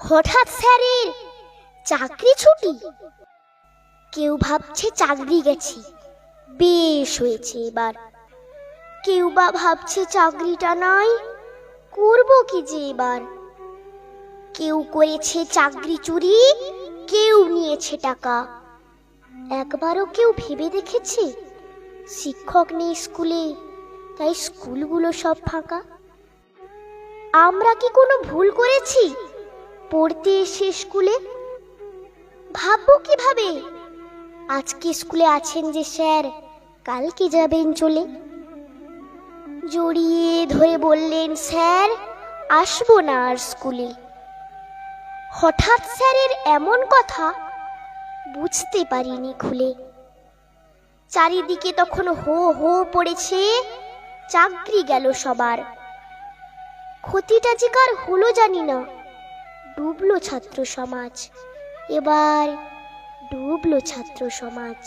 হঠাৎ স্যারের চাকরি ছুটি। কেউ ভাবছে চাকরি গেছে, বেশ হয়েছে এবার। কেউ বা ভাবছে চাকরিটা নাই, করব কি যে এবার। কেউ করেছে চাকরি চুরি, কেউ নিয়েছে টাকা। একবারও কেউ ভেবে দেখেছে শিক্ষক নেই স্কুলে, তাই স্কুলগুলো সব ফাঁকা? আমরা কি কোনো ভুল করেছি পড়তে এসে স্কুলে? ভাববো কিভাবে আজকে স্কুলে আছেন যে স্যার, কালকে যাবেন চলে। জড়িয়ে ধরে বললেন, স্যার আসবো না আর স্কুলে। হঠাৎ স্যারের এমন কথা বুঝতে পারিনি খুলে। চারিদিকে তখন হো হো পড়েছে, চাকরি গেল সবার। ক্ষতিটা যে কার হলো জানি না, ডুবলো ছাত্র সমাজ, এবার ডুবলো ছাত্র সমাজ।